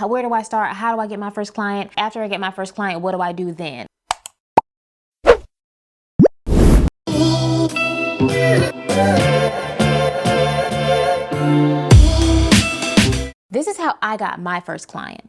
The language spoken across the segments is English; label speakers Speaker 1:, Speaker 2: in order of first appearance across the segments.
Speaker 1: where do I start? How do I get my first client? After I get my first client, what do I do then? This is how I got my first client.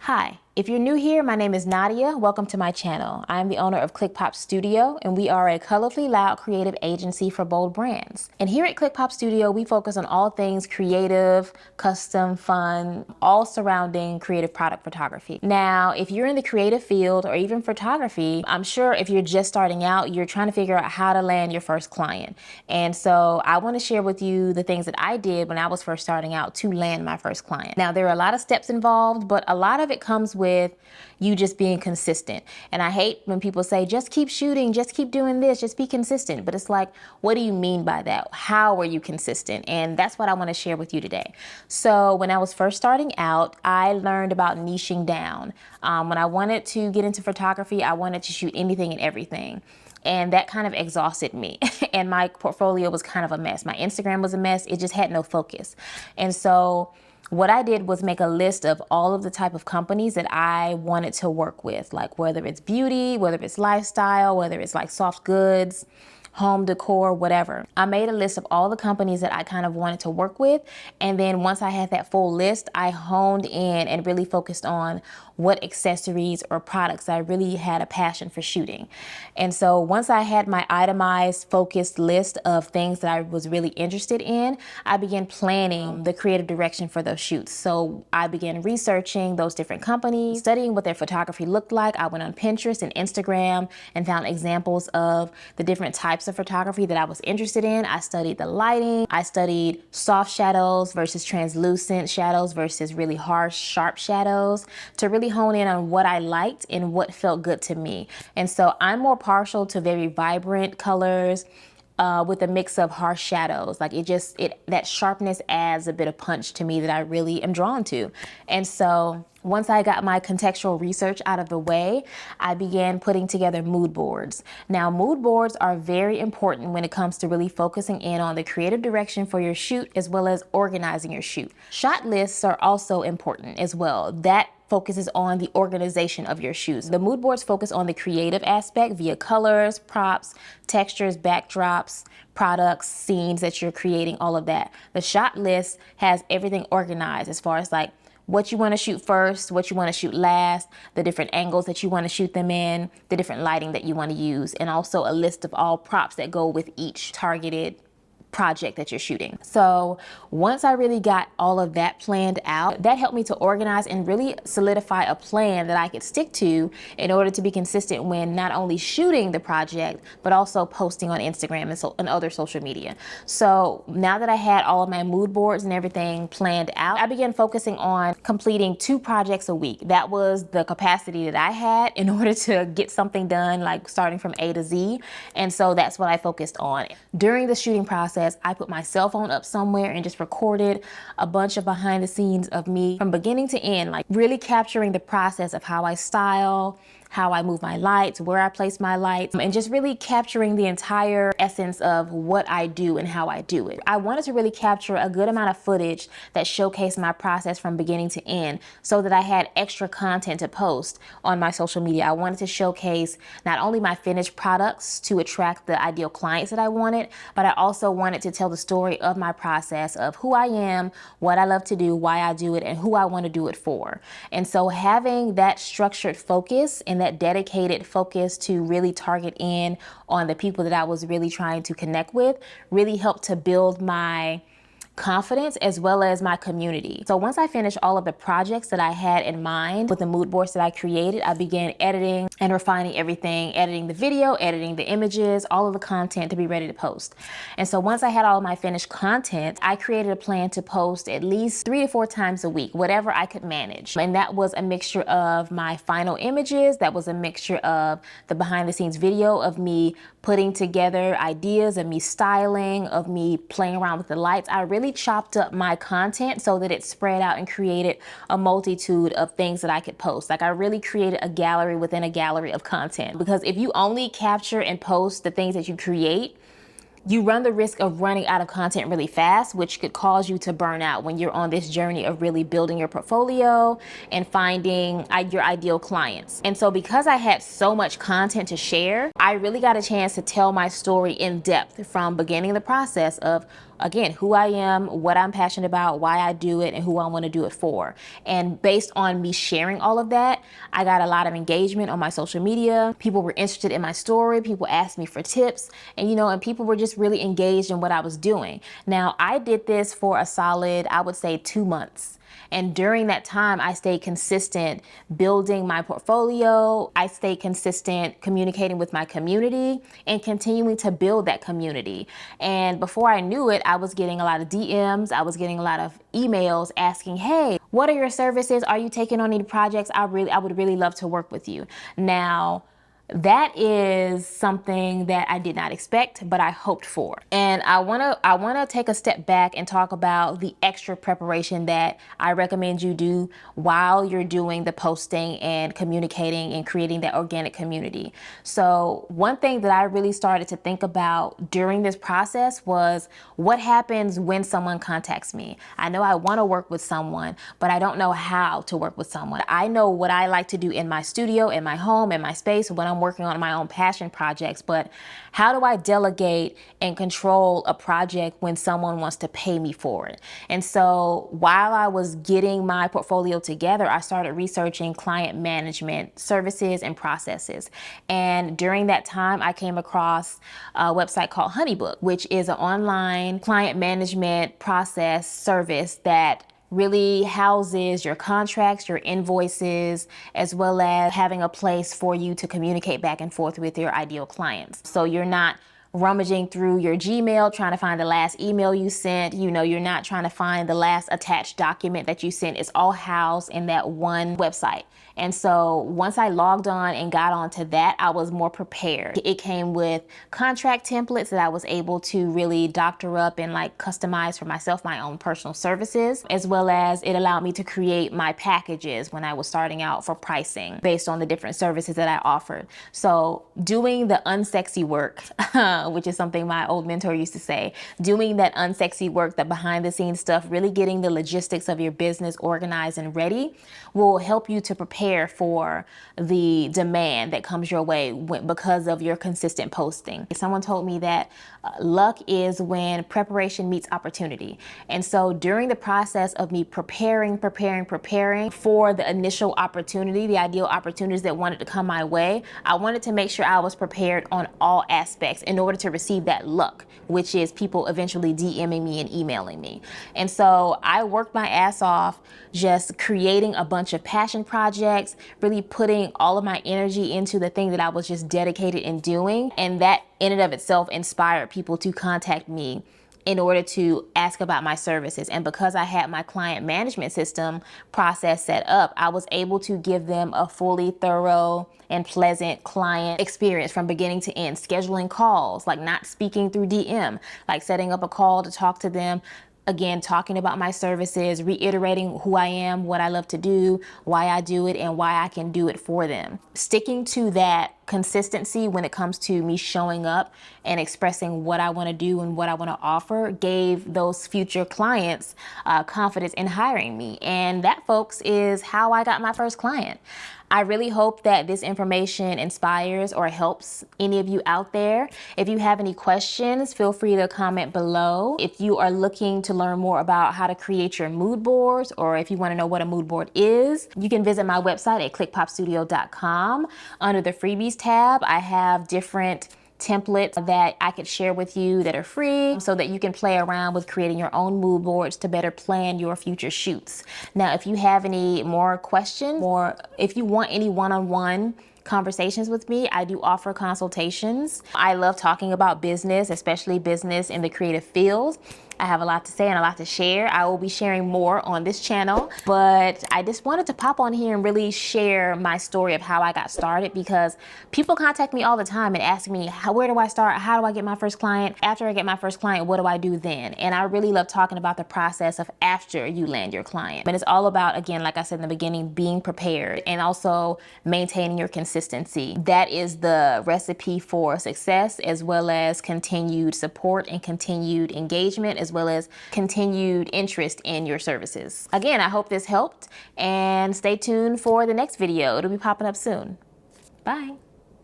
Speaker 1: Hi, if you're new here, my name is Nadia. Welcome to my channel. I'm the owner of ClickPop Studio, and we are a colorfully loud creative agency for bold brands. And here at ClickPop Studio, we focus on all things creative, custom, fun, all surrounding creative product photography. Now, if you're in the creative field or even photography, I'm sure if you're just starting out, you're trying to figure out how to land your first client. And so I want to share with you the things that I did when I was first starting out to land my first client. Now, there are a lot of steps involved, but a lot of it comes with you just being consistent. And I hate when people say, just keep shooting, just keep doing this, just be consistent. But it's like, what do you mean by that? How are you consistent? And that's what I want to share with you today. So when I was first starting out, I learned about niching down. When I wanted to get into photography, I wanted to shoot anything and everything. And that kind of exhausted me. And my portfolio was kind of a mess. My Instagram was a mess. It just had no focus. And so what I did was make a list of all of the type of companies that I wanted to work with, like whether it's beauty, whether it's lifestyle, whether it's like soft goods, home decor, whatever. I made a list of all the companies that I kind of wanted to work with. And then once I had that full list, I honed in and really focused on what accessories or products I really had a passion for shooting. And so once I had my itemized, focused list of things that I was really interested in, I began planning the creative direction for those shoots. So I began researching those different companies, studying what their photography looked like. I went on Pinterest and Instagram and found examples of the different types of photography that I was interested in. I studied the lighting. I studied soft shadows versus translucent shadows versus really harsh, sharp shadows to really hone in on what I liked and what felt good to me. And so I'm more partial to very vibrant colors with a mix of harsh shadows. Like that sharpness adds a bit of punch to me that I really am drawn to. And so once I got my contextual research out of the way, I began putting together mood boards. Now, mood boards are very important when it comes to really focusing in on the creative direction for your shoot, as well as organizing your shoot. Shot lists are also important as well. That focuses on the organization of your shoots. The mood boards focus on the creative aspect via colors, props, textures, backdrops, products, scenes that you're creating, all of that. The shot list has everything organized as far as like what you want to shoot first, what you want to shoot last, the different angles that you want to shoot them in, the different lighting that you want to use, and also a list of all props that go with each targeted project that you're shooting. So once I really got all of that planned out, that helped me to organize and really solidify a plan that I could stick to in order to be consistent when not only shooting the project, but also posting on Instagram and other social media. So now that I had all of my mood boards and everything planned out, I began focusing on completing 2 projects a week. That was the capacity that I had in order to get something done, like starting from A to Z. And so that's what I focused on. During the shooting process, I put my cell phone up somewhere and just recorded a bunch of behind the scenes of me from beginning to end, like really capturing the process of how I style, how I move my lights, where I place my lights, and just really capturing the entire essence of what I do and how I do it. I wanted to really capture a good amount of footage that showcased my process from beginning to end so that I had extra content to post on my social media. I wanted to showcase not only my finished products to attract the ideal clients that I wanted, but I also wanted to tell the story of my process of who I am, what I love to do, why I do it, and who I want to do it for. And so having that structured focus and that dedicated focus to really target in on the people that I was really trying to connect with really helped to build my confidence as well as my community. So once I finished all of the projects that I had in mind with the mood boards that I created, I began editing and refining everything, editing the video, editing the images, all of the content to be ready to post. And so once I had all of my finished content, I created a plan to post at least 3 to 4 times a week, whatever I could manage. And that was a mixture of my final images, that was a mixture of the behind the scenes video of me putting together ideas, of me styling, of me playing around with the lights. I really chopped up my content so that it spread out and created a multitude of things that I could post. Like I really created a gallery within a gallery of content, because if you only capture and post the things that you create, you run the risk of running out of content really fast, which could cause you to burn out when you're on this journey of really building your portfolio and finding your ideal clients. And so because I had so much content to share, I really got a chance to tell my story in depth from beginning the process of, again, who I am, what I'm passionate about, why I do it, and who I want to do it for. And based on me sharing all of that, I got a lot of engagement on my social media. People were interested in my story. People asked me for tips, and people were just really engaged in what I was doing. Now, I did this for a solid, I would say, 2 months. And during that time, I stayed consistent building my portfolio. I stayed consistent communicating with my community and continuing to build that community. And before I knew it, I was getting a lot of DMs. I was getting a lot of emails asking, hey, what are your services? Are you taking on any projects? I would really love to work with you. Now, that is something that I did not expect, but I hoped for. And I wanna take a step back and talk about the extra preparation that I recommend you do while you're doing the posting and communicating and creating that organic community. So one thing that I really started to think about during this process was what happens when someone contacts me. I know I wanna work with someone, but I don't know how to work with someone. I know what I like to do in my studio, in my home, in my space, when I'm working on my own passion projects, but how do I delegate and control a project when someone wants to pay me for it? And so while I was getting my portfolio together, I started researching client management services and processes. And during that time, I came across a website called Honeybook, which is an online client management process service that really houses your contracts, your invoices, as well as having a place for you to communicate back and forth with your ideal clients. So you're not rummaging through your Gmail trying to find the last email you sent. You're not trying to find the last attached document that you sent. It's all housed in that one website. And so once I logged on and got onto that, I was more prepared. It came with contract templates that I was able to really doctor up and customize for myself, my own personal services, as well as it allowed me to create my packages when I was starting out for pricing based on the different services that I offered. So doing the unsexy work, which is something my old mentor used to say, doing that unsexy work, the behind the scenes stuff, really getting the logistics of your business organized and ready will help you to prepare for the demand that comes your way because of your consistent posting. Someone told me that luck is when preparation meets opportunity. And so during the process of me preparing for the initial opportunity, the ideal opportunities that wanted to come my way, I wanted to make sure I was prepared on all aspects in order to receive that luck, which is people eventually DMing me and emailing me. And so I worked my ass off just creating a bunch of passion projects, really putting all of my energy into the thing that I was just dedicated in doing. And that in and of itself inspired people to contact me in order to ask about my services. And because I had my client management system process set up, I was able to give them a fully thorough and pleasant client experience from beginning to end, scheduling calls, not speaking through DM, setting up a call to talk to them. Again, talking about my services, reiterating who I am, what I love to do, why I do it, and why I can do it for them. Sticking to that consistency when it comes to me showing up and expressing what I want to do and what I want to offer gave those future clients confidence in hiring me. And that, folks, is how I got my first client. I really hope that this information inspires or helps any of you out there. If you have any questions, feel free to comment below. If you are looking to learn more about how to create your mood boards, or if you want to know what a mood board is, you can visit my website at clickpopstudio.com. Under the freebies tab, I have different templates that I could share with you that are free so that you can play around with creating your own mood boards to better plan your future shoots. Now, if you have any more questions or if you want any one-on-one conversations with me, I do offer consultations. I love talking about business, especially business in the creative field. I have a lot to say and a lot to share. I will be sharing more on this channel, but I just wanted to pop on here and really share my story of how I got started, because people contact me all the time and ask me, where do I start? How do I get my first client? After I get my first client, what do I do then? And I really love talking about the process of after you land your client. But it's all about, again, like I said in the beginning, being prepared and also maintaining your consistency. That is the recipe for success, as well as continued support and continued engagement, as well as continued interest in your services. Again, I hope this helped, and stay tuned for the next video. It'll be popping up soon. Bye.